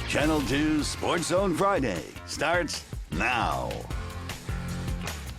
Channel 2 SportsZone Friday starts now.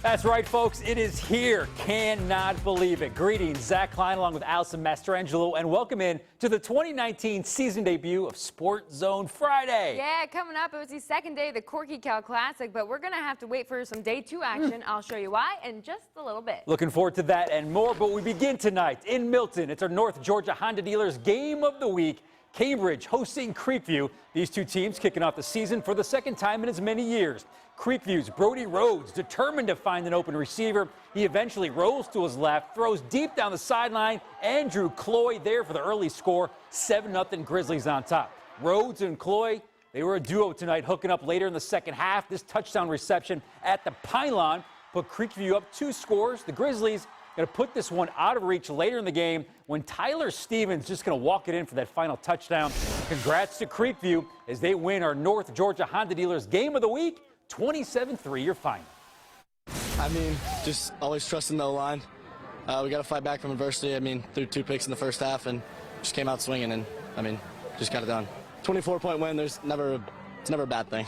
That's right, folks. It is here. Cannot believe it. Greetings, Zach Klein along with Allison Mastrangelo, and welcome in to the 2019 season debut of SportsZone Friday. Yeah, coming up, it was the second day of the Corky Cal Classic, but we're going to have to wait for some day 2 action. I'll show you why in just a little bit. Looking forward to that and more, but we begin tonight in Milton. It's our North Georgia Honda Dealers Game of the Week. Cambridge hosting Creekview. These two teams kicking off the season for the second time in as many years. Creekview's Brody Rhodes determined to find an open receiver. He eventually rolls to his left, throws deep down the sideline. Andrew Cloy there for the early score. 7-0 Grizzlies on top. Rhodes and Cloy, they were a duo tonight, hooking up later in the second half. This touchdown reception at the pylon put Creekview up 2 scores. The Grizzlies going to put this one out of reach later in the game when Tyler Stevens just going to walk it in for that final touchdown. Congrats to Creekview as they win our North Georgia Honda Dealers Game of the Week. 27-3 your final. I mean, just always trusting the O-line. We got to fight back from adversity. I mean, threw 2 picks in the first half and just came out swinging and, I mean, just got it done. 24-point win, it's never a bad thing.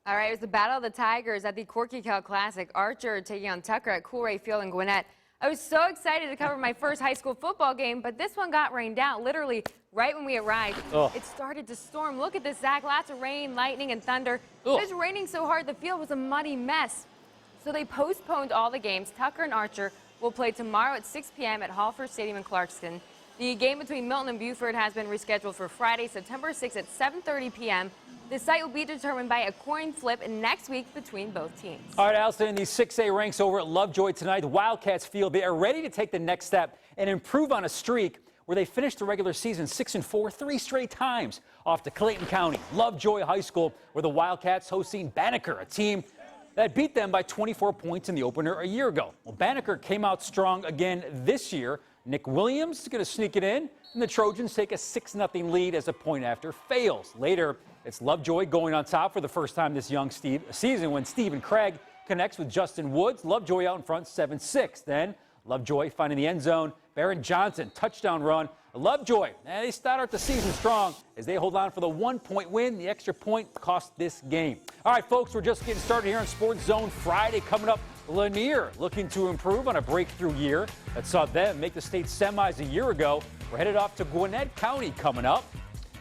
All right, it was the Battle of the Tigers at the Corky Cal Classic. Archer taking on Tucker at Coolray Field in Gwinnett. I was so excited to cover my first high school football game, but this one got rained out literally right when we arrived. It started to storm. Look at this, Zach. Lots of rain, lightning, and thunder. It was raining so hard the field was a muddy mess. So they postponed all the games. Tucker and Archer will play tomorrow at 6 p.m. at Hallford Stadium in Clarkston. The game between Milton and Buford has been rescheduled for Friday, September 6th at 7:30 p.m. The site will be determined by a coin flip next week between both teams. All right, Allison, the 6A ranks over at Lovejoy tonight. The Wildcats feel they are ready to take the next step and improve on a streak where they finished the regular season 6-4 3 straight times. Off to Clayton County, Lovejoy High School, where the Wildcats hosting Banneker, a team that beat them by 24 points in the opener a year ago. Well, Banneker came out strong again this year. Nick Williams is going to sneak it in, and the Trojans take a 6-0 lead as a point after fails. Later, it's Lovejoy going on top for the first time this young season when Stephen Craig connects with Justin Woods. Lovejoy out in front 7-6. Then Lovejoy finding the end zone. Barron Johnson, touchdown run. Lovejoy, they start out the season strong as they hold on for the 1-point win. The extra point cost this game. All right, folks, we're just getting started here on SportsZone Friday. Coming up, Lanier looking to improve on a breakthrough year that saw them make the state semis a year ago. We're headed off to Gwinnett County coming up.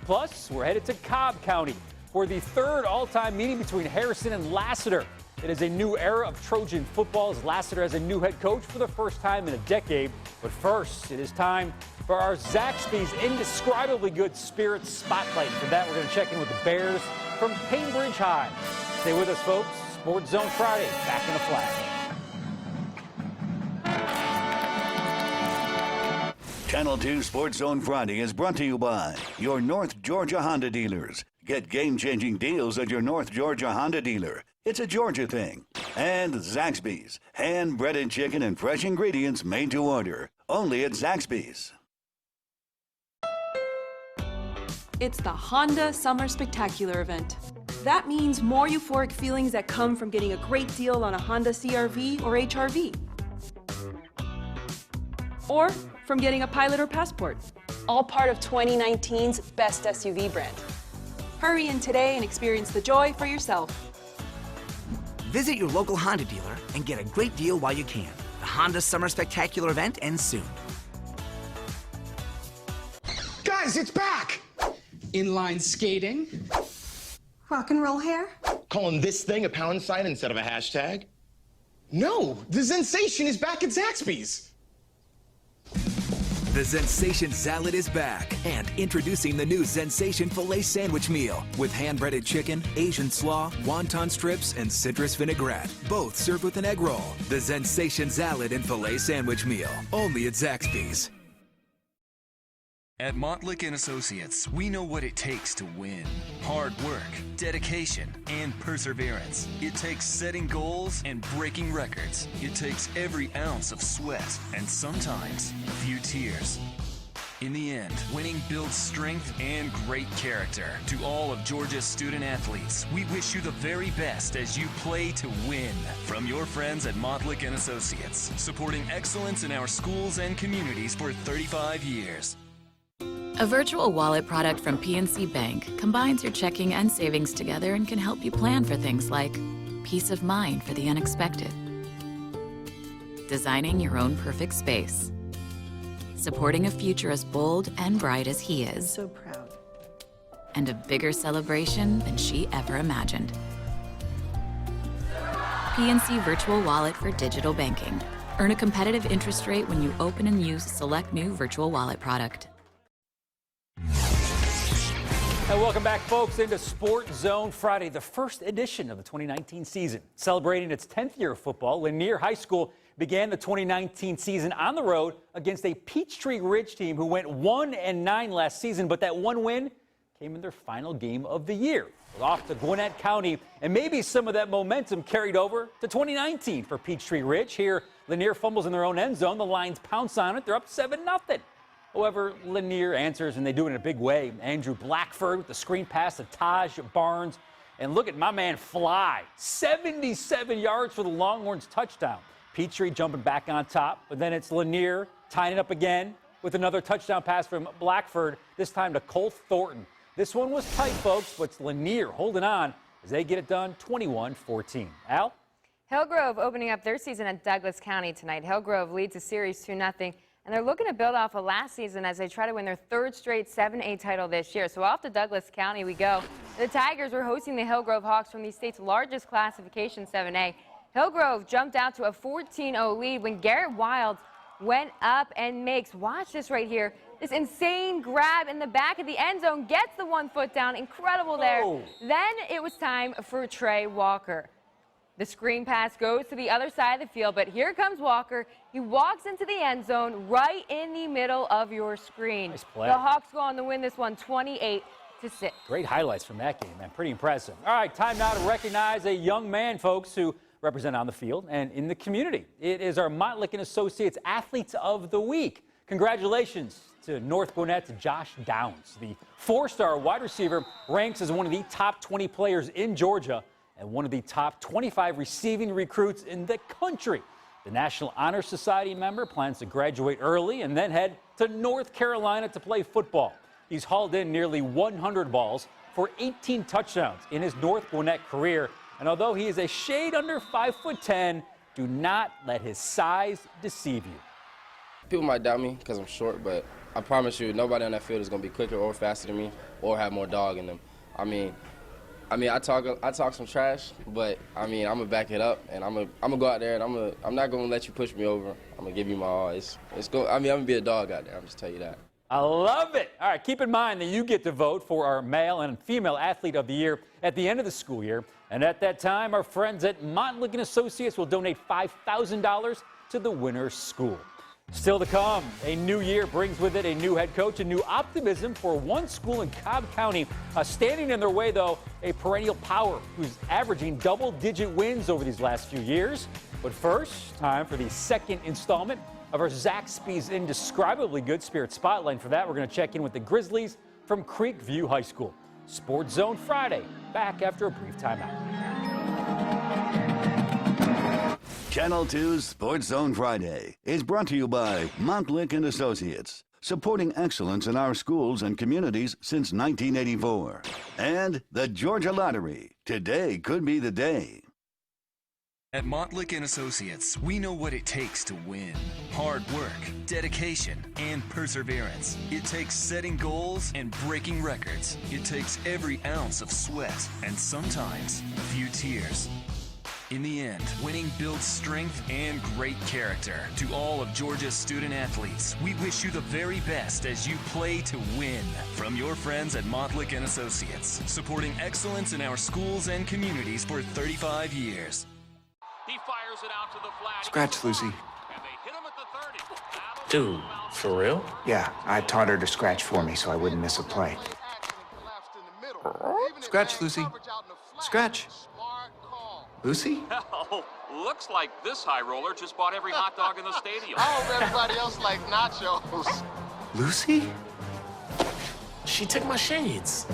Plus, we're headed to Cobb County for the 3rd all-time meeting between Harrison and Lassiter. It is a new era of Trojan football as Lassiter has a new head coach for the first time in a decade. But first, it is time for our Zaxby's indescribably good spirits spotlight. For that, we're going to check in with the Bears from Cambridge High. Stay with us, folks. SportsZone Friday, back in a flash. Channel 2 SportsZone Friday is brought to you by your North Georgia Honda dealers. Get game-changing deals at your North Georgia Honda dealer. It's a Georgia thing. And Zaxby's, hand-breaded chicken and fresh ingredients made to order. Only at Zaxby's. It's the Honda Summer Spectacular event. That means more euphoric feelings that come from getting a great deal on a Honda CR-V or HR-V. Or from getting a Pilot or Passport. All part of 2019's best SUV brand. Hurry in today and experience the joy for yourself. Visit your local Honda dealer and get a great deal while you can. The Honda Summer Spectacular event ends soon. Guys, it's back! Inline skating. Rock and roll hair? Calling this thing a pound sign instead of a hashtag? No, the Zensation is back at Zaxby's. The Zensation Salad is back, and introducing the new Zensation Filet Sandwich Meal with hand-breaded chicken, Asian slaw, wonton strips, and citrus vinaigrette, both served with an egg roll. The Zensation Salad and Filet Sandwich Meal, only at Zaxby's. At Montlick & Associates, we know what it takes to win. Hard work, dedication, and perseverance. It takes setting goals and breaking records. It takes every ounce of sweat and sometimes a few tears. In the end, winning builds strength and great character. To all of Georgia's student athletes, we wish you the very best as you play to win. From your friends at Montlick & Associates, supporting excellence in our schools and communities for 35 years. A virtual wallet product from PNC Bank combines your checking and savings together and can help you plan for things like peace of mind for the unexpected, designing your own perfect space, supporting a future as bold and bright as he is. So proud. And a bigger celebration than she ever imagined. PNC Virtual Wallet for digital banking. Earn a competitive interest rate when you open and use a select new virtual wallet product. And welcome back, folks, into SportsZone Friday, the first edition of the 2019 season. Celebrating its 10th year of football, Lanier High School began the 2019 season on the road against a Peachtree Ridge team who went 1-9 last season, but that one win came in their final game of the year. Off to Gwinnett County, and maybe some of that momentum carried over to 2019 for Peachtree Ridge. Here, Lanier fumbles in their own end zone. The Lions pounce on it. They're up 7-0. However, Lanier answers, and they do it in a big way. Andrew Blackford with the screen pass to Taj Barnes. And look at my man fly. 77 yards for the Longhorns touchdown. Peachtree jumping back on top, but then it's Lanier tying it up again with another touchdown pass from Blackford, this time to Colt Thornton. This one was tight, folks, but it's Lanier holding on as they get it done 21-14. Al? Hillgrove opening up their season at Douglas County tonight. Hillgrove leads the series 2-0. And they're looking to build off of last season as they try to win their third straight 7A title this year. So off to Douglas County we go. The Tigers were hosting the Hillgrove Hawks from the state's largest classification, 7A. Hillgrove jumped out to a 14-0 lead when Garrett Wilds went up and makes, watch this right here, this insane grab in the back of the end zone, gets the 1 foot down, incredible there. Oh. Then it was time for Trey Walker. The screen pass goes to the other side of the field, but here comes Walker. He walks into the end zone right in the middle of your screen. Nice play. The Hawks go on to win this one 28-6. Great highlights from that game, man. Pretty impressive. All right, time now to recognize a young man, folks, who represent on the field and in the community. It is our Montlick & Associates Athletes of the Week. Congratulations to North Gwinnett's Josh Downs. The 4-star wide receiver ranks as one of the top 20 players in Georgia and one of the top 25 receiving recruits in the country. The National Honor Society member plans to graduate early and then head to North Carolina to play football. He's hauled in nearly 100 balls for 18 touchdowns in his North Gwinnett career. And although he is a shade under 5'10", do not let his size deceive you. People might doubt me because I'm short, but I promise you nobody on that field is going to be quicker or faster than me or have more dog in them. I mean, I talk some trash, but I'm gonna back it up, and I'm gonna go out there, and I'm not gonna let you push me over. I'm gonna give you my all. I'm gonna be a dog out there. I'm just tell you that. I love it. All right, keep in mind that you get to vote for our male and female athlete of the year at the end of the school year, and at that time, our friends at Montlick & Associates will donate $5,000 to the winner's school. Still to come, a new year brings with it a new head coach and new optimism for one school in Cobb County. Standing in their way, though, a perennial power who's averaging double-digit wins over these last few years. But first, time for the second installment of our Zaxby's Indescribably Good Spirit Spotlight. For that, we're going to check in with the Grizzlies from Creekview High School. SportsZone Friday, back after a brief timeout. Channel 2's SportsZone Friday is brought to you by Montlick & Associates, supporting excellence in our schools and communities since 1984. And the Georgia Lottery. Today could be the day. At Montlick & Associates, we know what it takes to win. Hard work, dedication, and perseverance. It takes setting goals and breaking records. It takes every ounce of sweat and sometimes a few tears. In the end, winning builds strength and great character. To all of Georgia's student athletes, we wish you the very best as you play to win. From your friends at Montlick & Associates, supporting excellence in our schools and communities for 35 years. He fires it out to the flat. Scratch, Lucy. And they hit him at the 30. Dude, for real? Yeah, I taught her to scratch for me so I wouldn't miss a play. Scratch, Lucy. Scratch. Lucy? Hell, looks like this high roller just bought every hot dog in the stadium. I hope everybody else likes nachos. Lucy? She took my shades.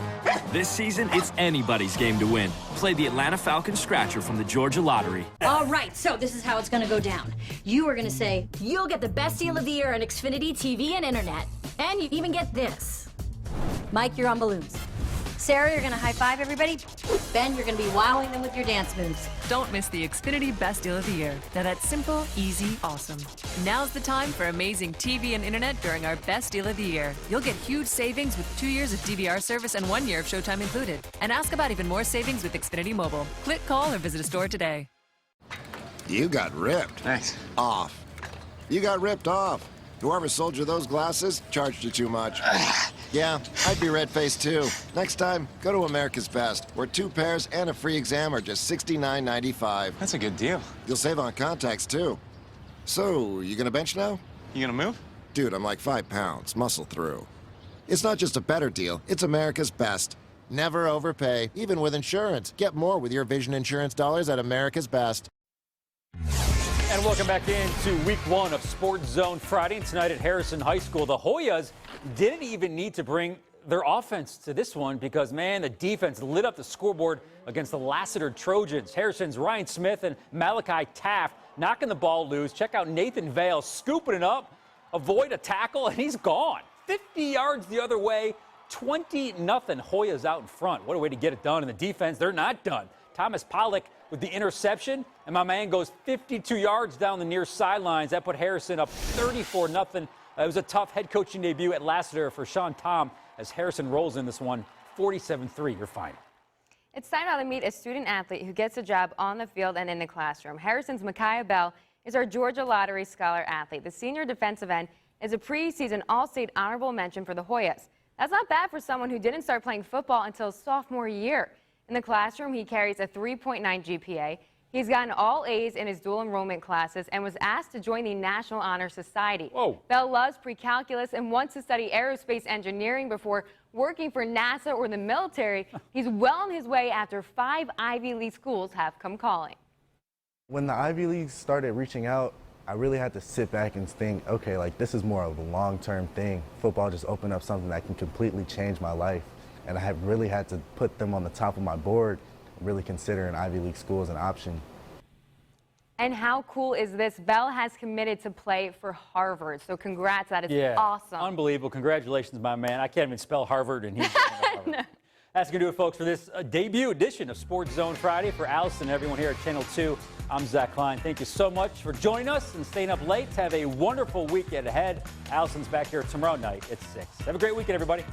This season, it's anybody's game to win. Play the Atlanta Falcons Scratcher from the Georgia Lottery. All right, so this is how it's gonna go down. You are gonna say, you'll get the best deal of the year on Xfinity TV and internet. And you even get this. Mike, you're on balloons. Sarah, you're gonna high five everybody. Ben, you're gonna be wowing them with your dance moves. Don't miss the Xfinity Best Deal of the Year. Now that's simple, easy, awesome. Now's the time for amazing TV and internet during our Best Deal of the Year. You'll get huge savings with 2 years of DVR service and 1 year of Showtime included. And ask about even more savings with Xfinity Mobile. Click, call, or visit a store today. You got ripped. Thanks. Off. You got ripped off. Whoever sold you those glasses charged you too much. Yeah, I'd be red-faced too. Next time, go to America's Best, where 2 pairs and a free exam are just $69.95. That's a good deal. You'll save on contacts too. So, you gonna bench now? You gonna move? Dude, I'm like 5 pounds. Muscle through. It's not just a better deal, it's America's Best. Never overpay, even with insurance. Get more with your vision insurance dollars at America's Best. And welcome back into week 1 of SportsZone Friday. And tonight at Harrison High School, the Hoyas didn't even need to bring their offense to this one because, man, the defense lit up the scoreboard against the Lassiter Trojans. Harrison's Ryan Smith and Malachi Taft knocking the ball loose. Check out Nathan Vale scooping it up, avoid a tackle, and he's gone. 50 yards the other way, 20-0. Hoyas out in front. What a way to get it done. And the defense, they're not done. Thomas Pollock with the interception, and my man goes 52 yards down the near sidelines. That put Harrison up 34-0. It was a tough head coaching debut at Lassiter for Sean Tom as Harrison rolls in this one, 47-3, your final. It's time now to meet a student athlete who gets a job on the field and in the classroom. Harrison's Micaiah Bell is our Georgia Lottery Scholar athlete. The senior defensive end is a preseason All-State honorable mention for the Hoyas. That's not bad for someone who didn't start playing football until sophomore year. In the classroom, he carries a 3.9 GPA. He's gotten all A's in his dual enrollment classes and was asked to join the National Honor Society. Whoa. Bell loves pre-calculus and wants to study aerospace engineering before working for NASA or the military. He's well on his way after 5 Ivy League schools have come calling. When the Ivy Leagues started reaching out, I really had to sit back and think, okay, like this is more of a long-term thing. Football just opened up something that can completely change my life. And I have really had to put them on the top of my board, really consider an Ivy League school as an option. And how cool is this? Bell has committed to play for Harvard. So congrats, that is awesome. Unbelievable. Congratulations, my man. I can't even spell Harvard, and he's Harvard. No. That's going to do it, folks, for this debut edition of SportsZone Friday. For Allison and everyone here at Channel 2, I'm Zach Klein. Thank you so much for joining us and staying up late. Have a wonderful weekend ahead. Allison's back here tomorrow night at 6. Have a great weekend, everybody.